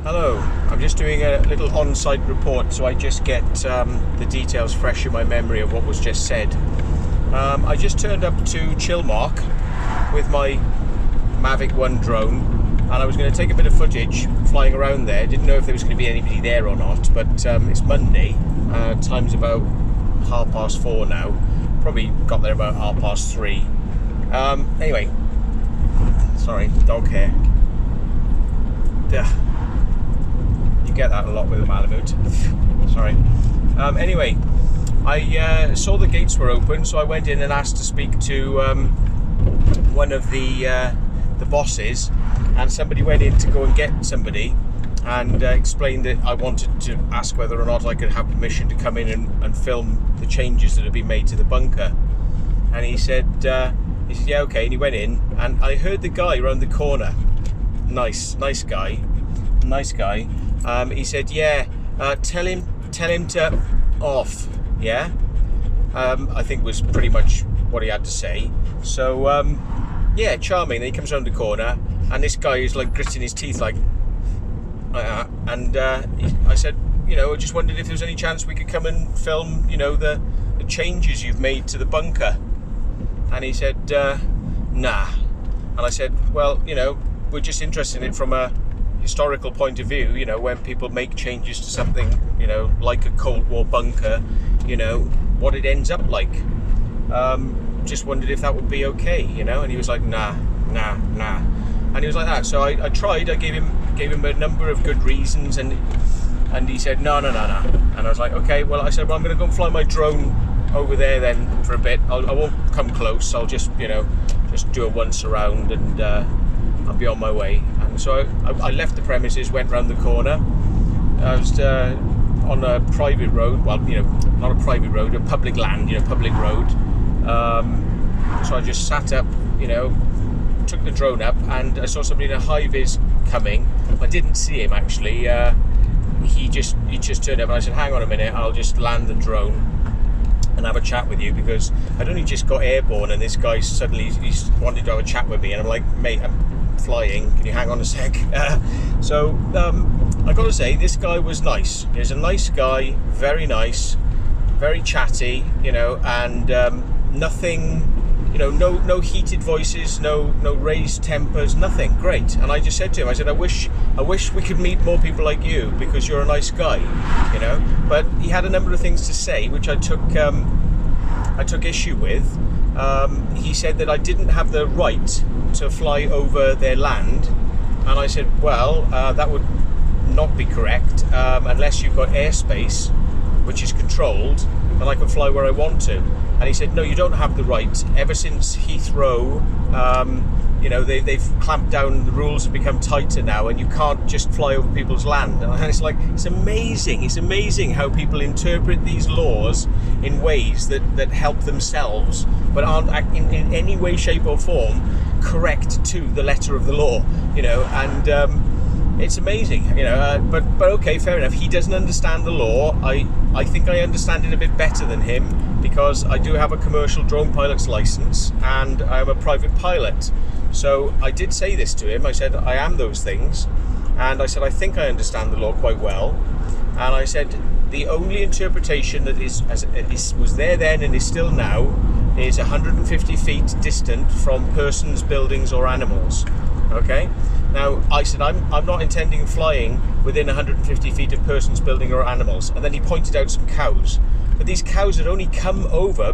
Hello, I'm just doing a little on-site report so I just get the details fresh in my memory of what was just said. I just turned up to Chilmark with my Mavic 1 drone and I was going to take a bit of footage flying around there. Didn't know if there was going to be anybody there or not, but it's Monday, time's about 4:30 now. Probably got there about 3:30. Anyway, sorry, dog hair. You get that a lot with a Malamute. Sorry. Anyway, I saw the gates were open, so I went in and asked to speak to one of the bosses, and somebody went in to go and get somebody and explained that I wanted to ask whether or not I could have permission to come in and film the changes that had been made to the bunker. And he said, yeah, okay. And he went in, and I heard the guy around the corner. Nice guy. He said, yeah, tell him to off. Yeah. I think was pretty much what he had to say. So, yeah, charming. Then he comes around the corner, and this guy is like gritting his teeth, like, and I said, I just wondered if there was any chance we could come and film, the changes you've made to the bunker. And he said, nah. And I said, well, we're just interested in it from a historical point of view, when people make changes to something, like a Cold War bunker, what it ends up like. Just wondered if that would be okay, and he was like, nah. And he was like that. So I tried, I gave him a number of good reasons, and he said, no. And I was like, okay, well, I said, well, I'm going to go and fly my drone over there then for a bit. I won't come close, I'll just, just do a once around, and I'll be on my way. And so I left the premises, went round the corner. I was on a private road, well, not a private road, a public land, public road. So I just sat up, took the drone up, and I saw somebody in a high-vis coming. I didn't see him actually. He just turned up, and I said, hang on a minute, I'll just land the drone and have a chat with you, because I'd only just got airborne and this guy suddenly he's wanted to have a chat with me, and I'm like, mate, I'm flying, can you hang on a sec? So I got to say, this guy was nice. He's a nice guy, very nice, very chatty, and nothing, no heated voices, no raised tempers, nothing. Great. And I just said to him, I said, I wish we could meet more people like you, because you're a nice guy, But he had a number of things to say, which I took issue with. He said that I didn't have the right to fly over their land, and I said, well, that would not be correct, unless you've got airspace, which is controlled, and I can fly where I want to. And he said, no, you don't have the right. Ever since Heathrow, they've clamped down, the rules have become tighter now, and you can't just fly over people's land. And it's like, it's amazing how people interpret these laws in ways that help themselves, but aren't in any way, shape or form correct to the letter of the law, and it's amazing, but okay, fair enough. He doesn't understand the law. I think I understand it a bit better than him, because I do have a commercial drone pilot's license and I'm a private pilot. So I did say this to him. I said, I am those things, and I said, I think I understand the law quite well. And I said, the only interpretation that was there then and is still now is 150 feet distant from persons, buildings or animals. Okay? Now, I said, I'm not intending flying within 150 feet of persons, building or animals. And then he pointed out some cows. But these cows had only come over,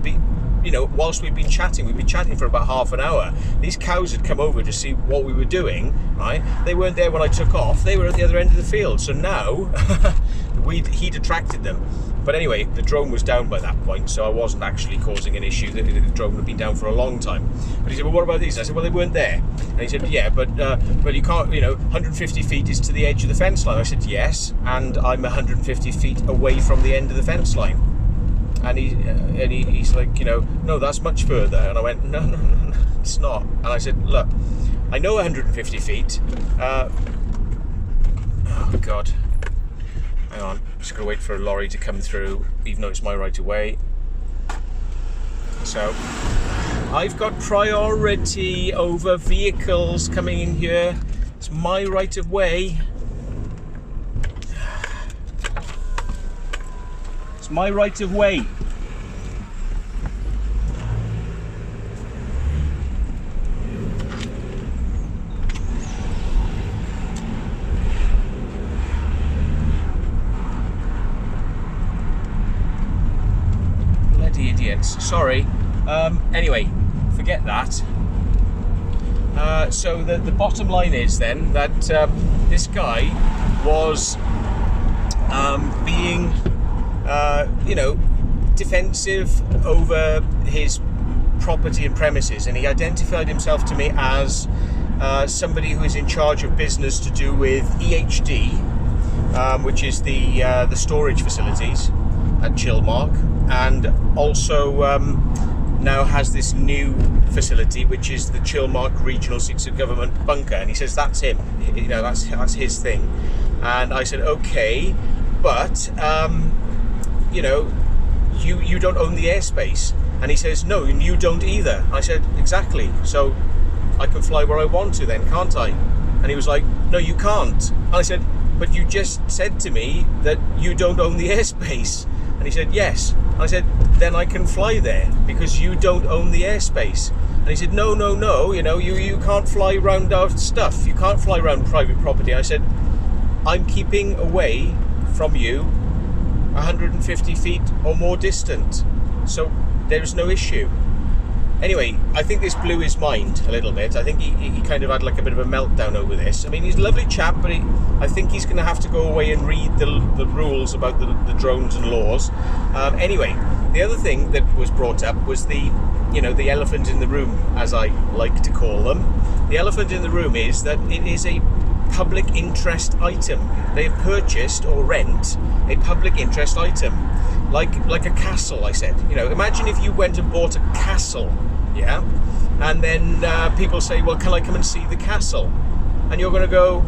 whilst we'd been chatting for about half an hour. These cows had come over to see what we were doing, right? They weren't there when I took off. They were at the other end of the field. So now, he'd attracted them. But anyway, the drone was down by that point, so I wasn't actually causing an issue. The drone had been down for a long time. But he said, well, what about these? I said, well, they weren't there. And he said, yeah, but you can't, 150 feet is to the edge of the fence line. I said, yes, and I'm 150 feet away from the end of the fence line. And he's like, no, that's much further. And I went, no, it's not. And I said, look, I know 150 feet. Oh, God. Hang on, I'm just going to wait for a lorry to come through, even though it's my right of way. So, I've got priority over vehicles coming in here. It's my right of way. It's my right of way. Bloody idiots. Sorry. Anyway, forget that. So the bottom line is then that this guy was being, you know, defensive over his property and premises, and he identified himself to me as somebody who is in charge of business to do with EHD, which is the storage facilities at Chilmark, and also now has this new facility, which is the Chilmark Regional Seats of Government bunker, and he says that's him, you know, that's his thing. And I said, okay, but you know, you don't own the airspace. And he says, no, and you don't either. I said, exactly, so I can fly where I want to then, can't I? And he was like, no, you can't. And I said, but you just said to me that you don't own the airspace. And he said, yes. And I said, then I can fly there because you don't own the airspace. And he said, no, you know, you can't fly around our stuff. You can't fly around private property. I said, I'm keeping away from you 150 feet or more distant. So there's no issue. Anyway, I think this blew his mind a little bit. I think he kind of had like a bit of a meltdown over this. I mean, he's a lovely chap, but I think he's going to have to go away and read the rules about the drones and laws. Anyway, the other thing that was brought up was the elephant in the room, as I like to call them. The elephant in the room is that it is a public interest item. They have purchased or rent a public interest item, like a castle. I said, you know, imagine if you went and bought a castle, yeah, and then people say, well, can I come and see the castle? And you're going to go,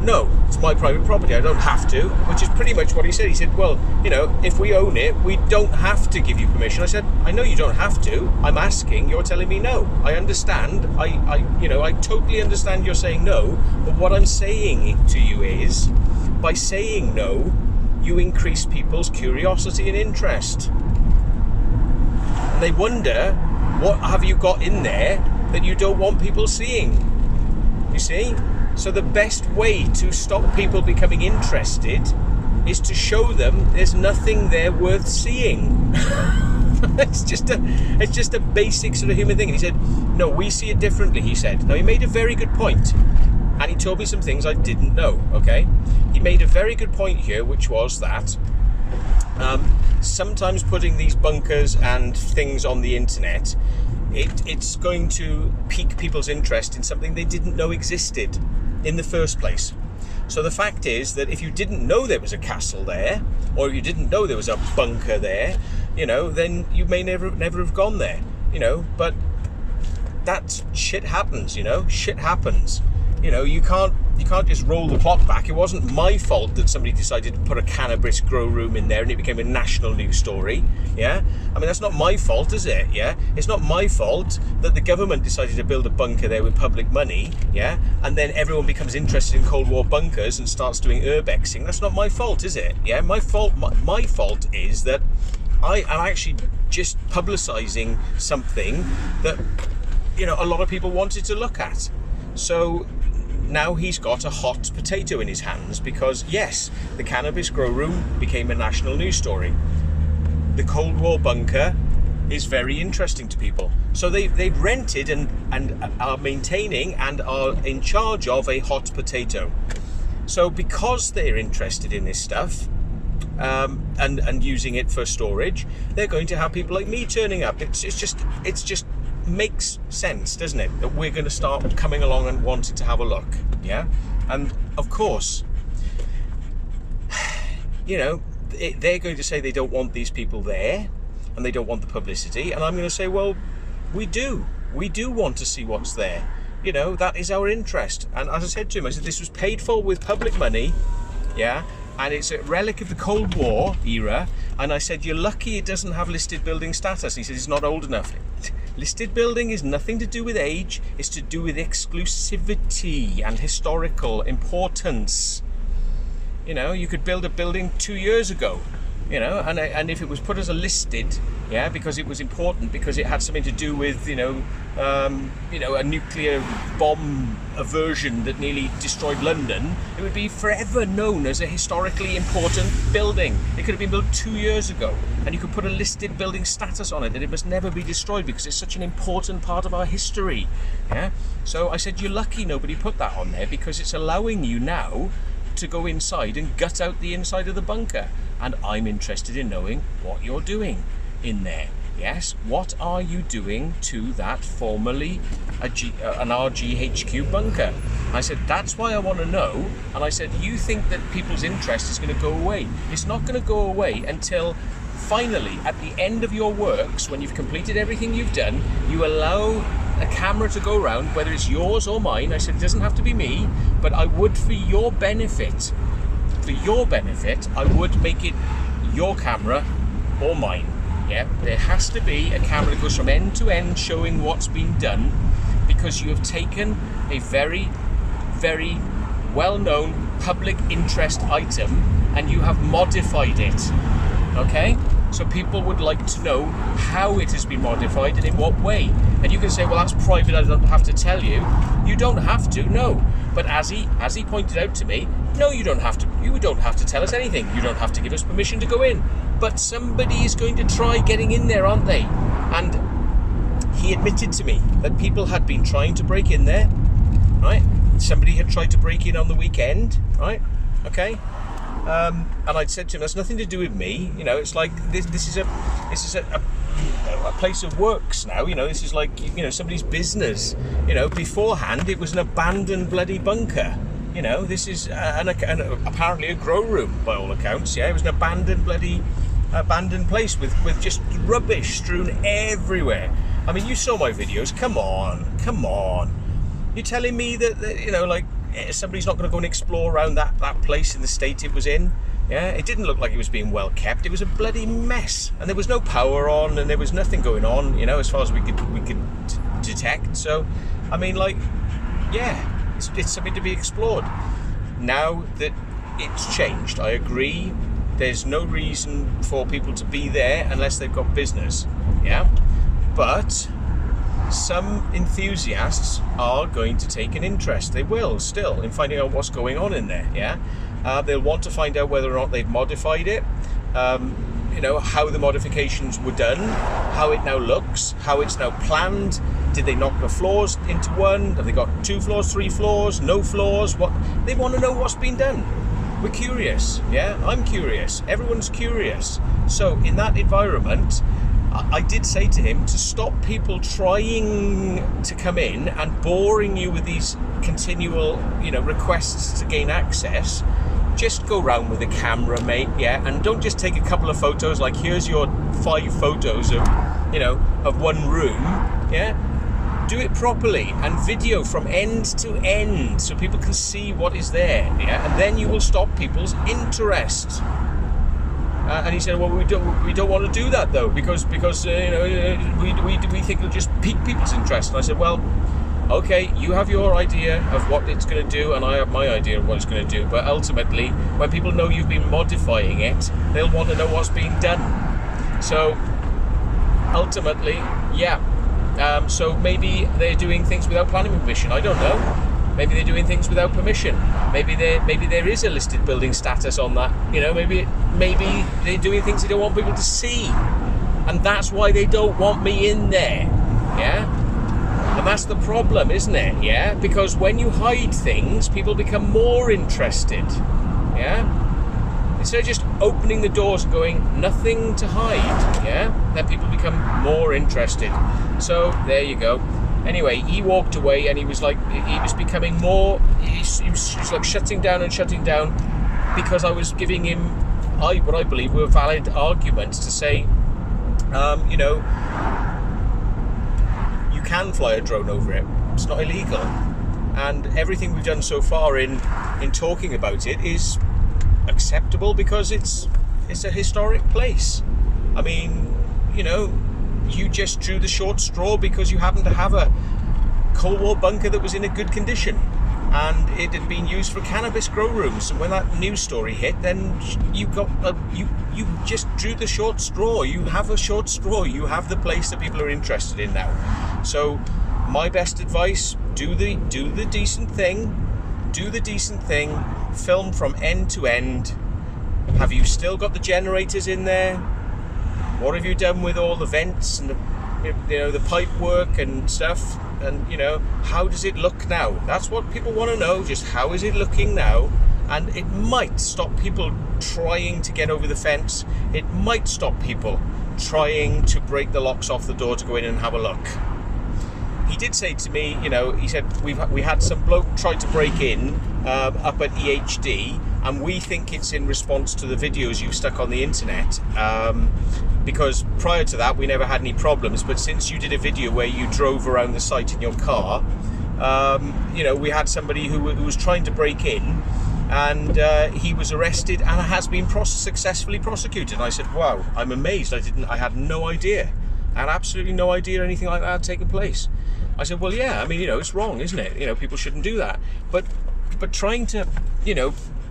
no, it's my private property, I don't have to, which is pretty much what he said. He said, well, you know, if we own it, we don't have to give you permission. I said, I know you don't have to. I'm asking, you're telling me no. I understand. I totally understand you're saying no, but what I'm saying to you is, by saying no, you increase people's curiosity and interest. And they wonder, what have you got in there that you don't want people seeing? You see? So the best way to stop people becoming interested is to show them there's nothing there worth seeing. It's just a basic sort of human thing. And he said, no, we see it differently, he said. Now, he made a very good point, and he told me some things I didn't know, okay? He made a very good point here, which was that sometimes putting these bunkers and things on the internet, it's going to pique people's interest in something they didn't know existed in the first place. So the fact is that if you didn't know there was a castle there, or if you didn't know there was a bunker there, you know, then you may never have gone there, you know. But that shit happens, you know. Shit happens. You know, you can't just roll the clock back. It wasn't my fault that somebody decided to put a cannabis grow room in there and it became a national news story. Yeah, I mean, that's not my fault, is it? Yeah, it's not my fault that the government decided to build a bunker there with public money. Yeah, and then everyone becomes interested in Cold War bunkers and starts doing urbexing. That's not my fault, is it? Yeah, my fault is that I am actually just publicising something that, you know, a lot of people wanted to look at. So now he's got a hot potato in his hands because, yes, the cannabis grow room became a national news story. The Cold War bunker is very interesting to people. So they've rented and are maintaining and are in charge of a hot potato. So because they're interested in this stuff and using it for storage, they're going to have people like me turning up. It's just makes sense, doesn't it, that we're going to start coming along and wanting to have a look. Yeah, and of course, you know, they're going to say they don't want these people there and they don't want the publicity, and I'm going to say, well, we do want to see what's there. You know, that is our interest. And as I said to him, I said this was paid for with public money, yeah, and it's a relic of the Cold War era. And I said, you're lucky it doesn't have listed building status. And he said, it's not old enough. Listed building is nothing to do with age, it's to do with exclusivity and historical importance. You know, you could build a building 2 years ago you know, and if it was put as a listed, yeah, because it was important, because it had something to do with, you know, a nuclear bomb aversion that nearly destroyed London, it would be forever known as a historically important building. It could have been built 2 years ago, and you could put a listed building status on it that it must never be destroyed because it's such an important part of our history. Yeah. So I said, you're lucky nobody put that on there, because it's allowing you now to go inside and gut out the inside of the bunker. And I'm interested in knowing what you're doing in there. Yes, what are you doing to that formerly an RGHQ bunker? I said, that's why I want to know. And I said, you think that people's interest is going to go away? It's not going to go away until finally, at the end of your works, when you've completed everything you've done, you allow a camera to go around, whether it's yours or mine. I said, it doesn't have to be me, but I would, for your benefit, I would make it your camera or mine. Yeah, there has to be a camera that goes from end to end showing what's been done, because you have taken a very, very well-known public interest item and you have modified it. Okay? So people would like to know how it has been modified and in what way. And you can say, well, that's private, I don't have to tell you. You don't have to, no. But as he pointed out to me, no, you don't have to. You don't have to tell us anything. You don't have to give us permission to go in. But somebody is going to try getting in there, aren't they? And he admitted to me that people had been trying to break in there, right? Somebody had tried to break in on the weekend, right? Okay. And I'd said to him, that's nothing to do with me. You know, it's like this is a place of works now. You know, this is like, you know, somebody's business. You know, beforehand it was an abandoned bloody bunker. You know, this is apparently a grow room by all accounts. Yeah, it was an abandoned place with just rubbish strewn everywhere. I mean, you saw my videos. Come on. You're telling me that you know, like, somebody's not going to go and explore around that place in the state it was in? Yeah, it didn't look like it was being well kept. It was a bloody mess, and there was no power on, and there was nothing going on, you know, as far as we could detect. So, I mean, like, yeah, it's something to be explored. Now that it's changed, I agree. There's no reason for people to be there unless they've got business. Yeah, but some enthusiasts are going to take an interest. They will still in finding out what's going on in there. Yeah, they'll want to find out whether or not they've modified it. You know, how the modifications were done, how it now looks, how it's now planned. Did they knock the floors into one? Have they got 2 floors, 3 floors, no floors? What they want to know what's been done. We're curious. Yeah, I'm curious. Everyone's curious. So in that environment, I did say to him to stop people trying to come in and boring you with these continual, you know, requests to gain access. Just go round with a camera, mate, yeah, and don't just take a couple of photos, like here's your 5 photos of, you know, of one room, yeah. Do it properly and video from end to end so people can see what is there, yeah, and then you will stop people's interest. And he said, well, we don't want to do that though, because you know, we think it'll just pique people's interest. And I said, well, okay, you have your idea of what it's going to do, and I have my idea of what it's going to do. But ultimately, when people know you've been modifying it, they'll want to know what's being done. So ultimately, yeah. So maybe they're doing things without planning permission. I don't know. Maybe they're doing things without permission. Maybe there is a listed building status on that. You know, maybe they're doing things they don't want people to see, and that's why they don't want me in there. Yeah, and that's the problem, isn't it? Yeah, because when you hide things, people become more interested. Yeah, instead of just opening the doors and going nothing to hide. Yeah, then people become more interested. So there you go. Anyway, he walked away, and he was becoming more, he was like shutting down, because I was giving him what I believe were valid arguments to say, you know, you can fly a drone over it. It's not illegal. And everything we've done so far in talking about it is acceptable because it's a historic place. I mean, you know, you just drew the short straw because you happen to have a Cold War bunker that was in a good condition. and it had been used for cannabis grow rooms. And when that news story hit, then you got you just drew the short straw. You have a short straw. You have the place that people are interested in now. So my best advice: do the decent thing. Do the decent thing. Film from end to end. Have you still got the generators in there? What have you done with all the vents and the pipe work and stuff? And how does it look now? That's what people want to know. Just how is it looking now? And it might stop people trying to get over the fence. It might stop people trying to break the locks off the door to go in and have a look. He did say to me, he said we had some bloke try to break in up at EHD, and we think it's in response to the videos you've stuck on the internet. Because prior to that we never had any problems, but since you did a video where you drove around the site in your car, we had somebody who was trying to break in, and he was arrested and has been successfully prosecuted. And I said, wow, I'm amazed. I had no idea. I had absolutely no idea anything like that had taken place. I said, well, yeah, I mean, it's wrong, isn't it? People shouldn't do that. But trying to,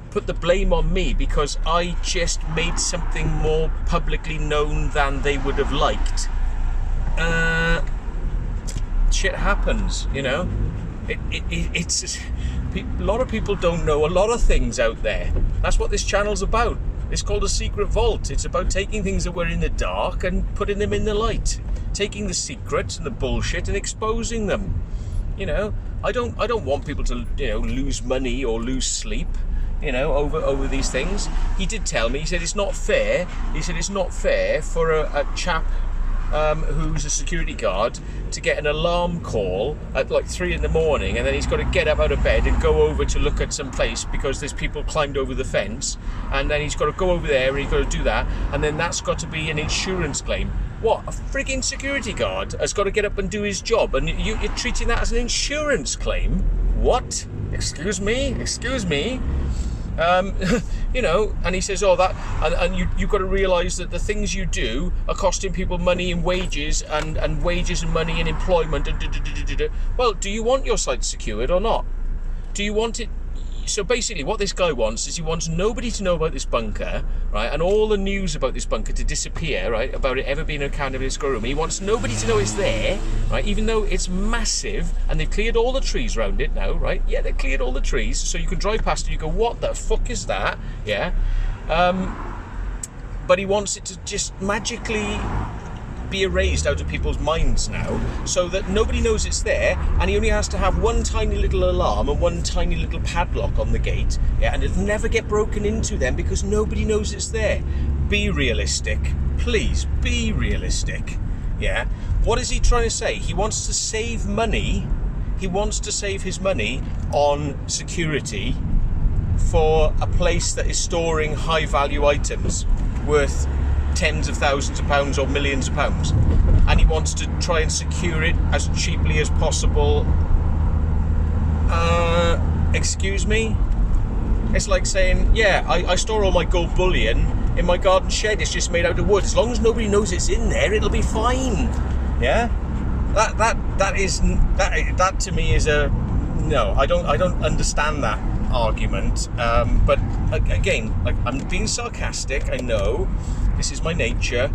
put the blame on me because I just made something more publicly known than they would have liked. Shit happens, It's a lot of people don't know a lot of things out there. That's what this channel's about. It's called A Secret Vault. It's about taking things that were in the dark and putting them in the light. Taking the secrets and the bullshit and exposing them. I don't want people to, lose money or lose sleep, over these things. He did tell me, he said it's not fair. He said it's not fair for a chap who's a security guard to get an alarm call at like 3 in the morning, and then he's got to get up out of bed and go over to look at some place because there's people climbed over the fence, and then he's got to go over there and he's got to do that, and then that's got to be an insurance claim. What? A frigging security guard has got to get up and do his job, and you're treating that as an insurance claim? What? Excuse me? And he says, and you've got to realise that the things you do are costing people money and wages and wages and money and employment. Well, do you want your site secured or not? Do you want it? So basically what this guy wants is he wants nobody to know about this bunker, right, and all the news about this bunker to disappear, right, about it ever being a cannabis grow room. He wants nobody to know it's there, right, even though it's massive, and they've cleared all the trees around it now, right? Yeah, they've cleared all the trees, so you can drive past it, you go, what the fuck is that? Yeah. But he wants it to just magically be erased out of people's minds now, so that nobody knows it's there, and he only has to have one tiny little alarm and one tiny little padlock on the gate, yeah, and it'll never get broken into then because nobody knows it's there. Be realistic, please, be realistic. Yeah, what is he trying to say? He wants to save money. He wants to save his money on security for a place that is storing high value items worth tens of thousands of pounds or millions of pounds, and he wants to try and secure it as cheaply as possible. Excuse me? It's like saying, yeah, I store all my gold bullion in my garden shed, it's just made out of wood. As long as nobody knows it's in there, it'll be fine. Yeah? That to me is a no. I don't understand that argument. But again, like, I'm being sarcastic, I know. This is my nature,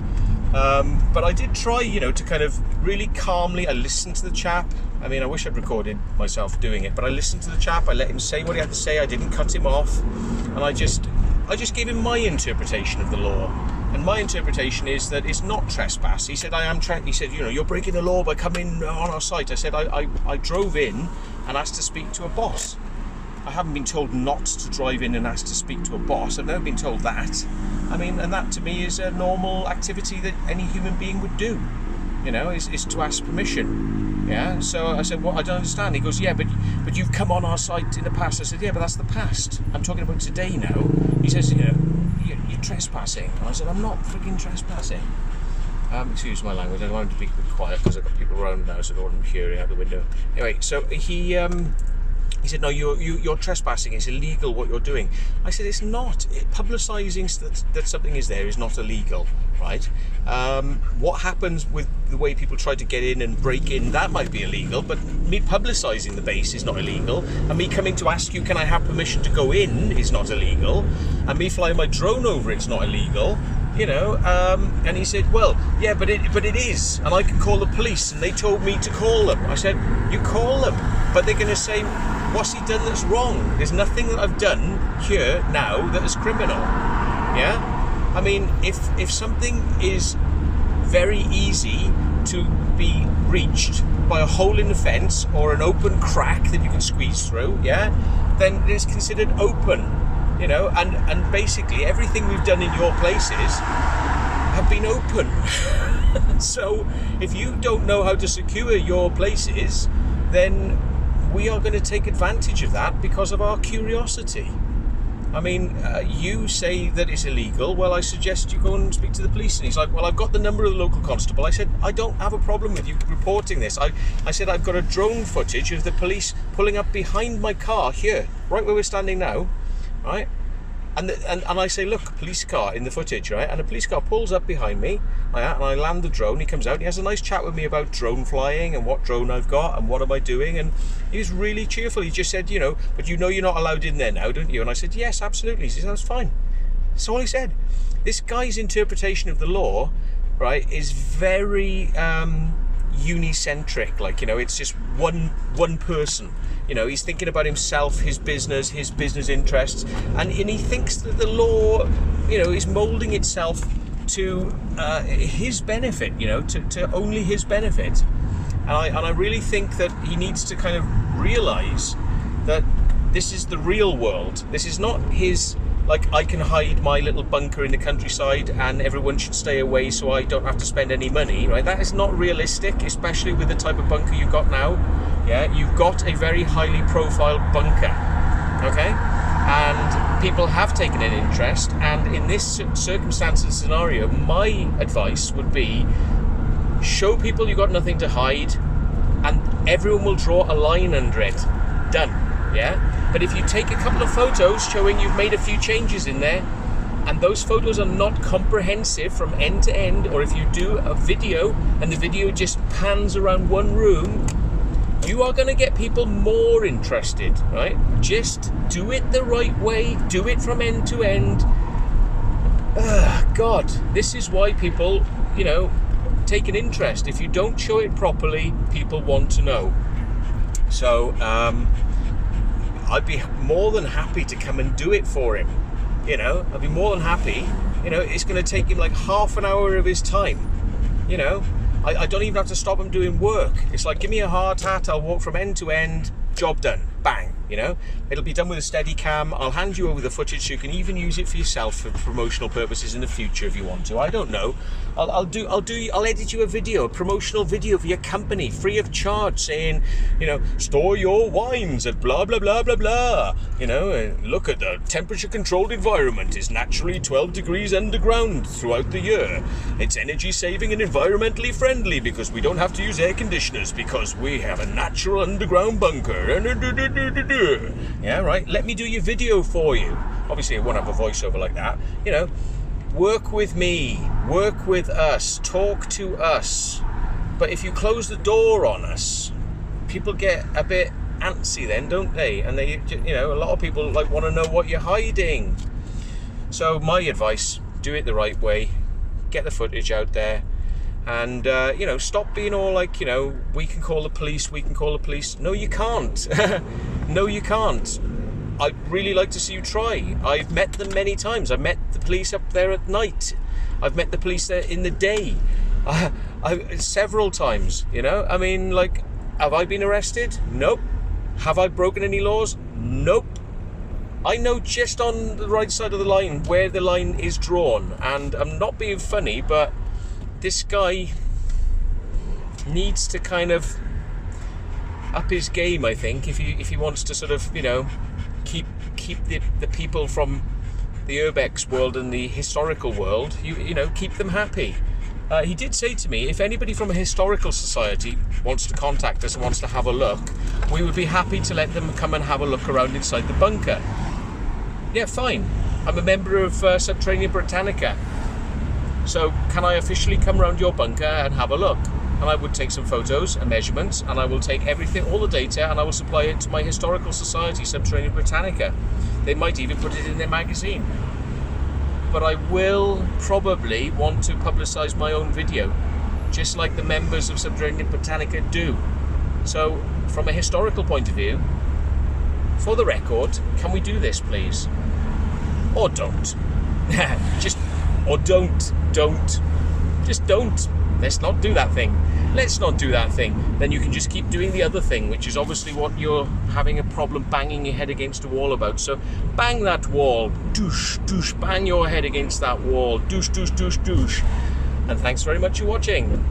but I did try, to kind of really calmly. I listened to the chap. I mean, I wish I'd recorded myself doing it, but I listened to the chap. I let him say what he had to say. I didn't cut him off, and I just gave him my interpretation of the law. And my interpretation is that it's not trespass. He said, he said, you're breaking the law by coming on our site. I said, I drove in and asked to speak to a boss. I haven't been told not to drive in and ask to speak to a boss. I've never been told that. I mean, and that to me is a normal activity that any human being would do, is to ask permission. Yeah, so I said, well, I don't understand. He goes, yeah, but you've come on our site in the past. I said, yeah, but that's the past. I'm talking about today now. He says, you're trespassing. And I said, I'm not freaking trespassing. Excuse my language, I don't want to be quiet because I've got people around now, so I don't want them hearing out the window. Anyway, so he He said, no, you're trespassing. It's illegal what you're doing. I said, it's not. Publicising that something is there is not illegal, right? What happens with the way people try to get in and break in, that might be illegal, but me publicising the base is not illegal, and me coming to ask you, can I have permission to go in, is not illegal, and me flying my drone over it's not illegal. And he said, well, yeah, but it is, and I can call the police, and they told me to call them. I said, you call them, but they're going to say, what's he done that's wrong? There's nothing that I've done here now that is criminal. Yeah, I mean, if something is very easy to be reached by a hole in the fence or an open crack that you can squeeze through, yeah, then it's considered open. And basically everything we've done in your places have been open. So if you don't know how to secure your places, then we are going to take advantage of that because of our curiosity. I mean, you say that it's illegal. Well, I suggest you go and speak to the police. And he's like, well, I've got the number of the local constable. I said, I don't have a problem with you reporting this. I said, I've got a drone footage of the police pulling up behind my car here, right where we're standing now. Right, and I say, look, police car in the footage, right? And a police car pulls up behind me, and I land the drone. He comes out, he has a nice chat with me about drone flying and what drone I've got and what am I doing. And he was really cheerful. He just said, but you're not allowed in there now, don't you? And I said, yes, absolutely. He said, that's fine. That's all he said. This guy's interpretation of the law, right, is very unicentric. Like, it's just one person. He's thinking about himself, his business interests, and he thinks that the law, is moulding itself to his benefit, to only his benefit. And I really think that he needs to kind of realise that this is the real world. This is not his, like, I can hide my little bunker in the countryside and everyone should stay away so I don't have to spend any money, right? That is not realistic, especially with the type of bunker you've got now. Yeah, you've got a very highly profiled bunker, okay? And people have taken an interest, and in this circumstance and scenario, my advice would be, show people you've got nothing to hide, and everyone will draw a line under it. Done, yeah? But if you take a couple of photos showing you've made a few changes in there, and those photos are not comprehensive from end to end, or if you do a video, and the video just pans around one room, you are going to get people more interested, right? Just do it the right way, do it from end to end. God, this is why people, take an interest. If you don't show it properly, people want to know. So, I'd be more than happy to come and do it for him. I'd be more than happy. It's going to take him like half an hour of his time, I don't even have to stop him doing work. It's like, give me a hard hat, I'll walk from end to end, job done, bang, It'll be done with a steady cam. I'll hand you over the footage so you can even use it for yourself for promotional purposes in the future if you want to. I don't know. I'll edit you a promotional video for your company, free of charge, saying, store your wines at blah, blah, blah, blah, blah. Look at the temperature controlled environment is naturally 12 degrees underground throughout the year. It's energy saving and environmentally friendly because we don't have to use air conditioners because we have a natural underground bunker. Yeah, right. Let me do your video for you. Obviously, I won't have a voiceover like that. Work with me, work with us, talk to us. But if you close the door on us, people get a bit antsy then, don't they? And they, a lot of people want to know what you're hiding. So my advice, do it the right way, get the footage out there, and stop being all like, we can call the police. No, you can't. No, you can't. I'd really like to see you try. I've met them many times. I've met the police up there at night. I've met the police there in the day. Several times, I mean, have I been arrested? Nope. Have I broken any laws? Nope. I know just on the right side of the line where the line is drawn, and I'm not being funny, but this guy needs to kind of up his game, I think, if he wants to sort of, keep the people from the urbex world and the historical world, keep them happy. He did say to me, if anybody from a historical society wants to contact us and wants to have a look, we would be happy to let them come and have a look around inside the bunker. Yeah, fine. I'm a member of Subterranean Britannica. So can I officially come around your bunker and have a look? And I would take some photos and measurements, and I will take everything, all the data, and I will supply it to my historical society, Subterranean Britannica. They might even put it in their magazine. But I will probably want to publicise my own video, just like the members of Subterranean Britannica do. So, from a historical point of view, for the record, can we do this, please? Or don't. Or don't. Just don't. Let's not do that thing. Let's not do that thing. Then you can just keep doing the other thing, which is obviously what you're having a problem banging your head against a wall about. So bang that wall. Douche, douche, bang your head against that wall. Douche, douche, douche, douche. And thanks very much for watching.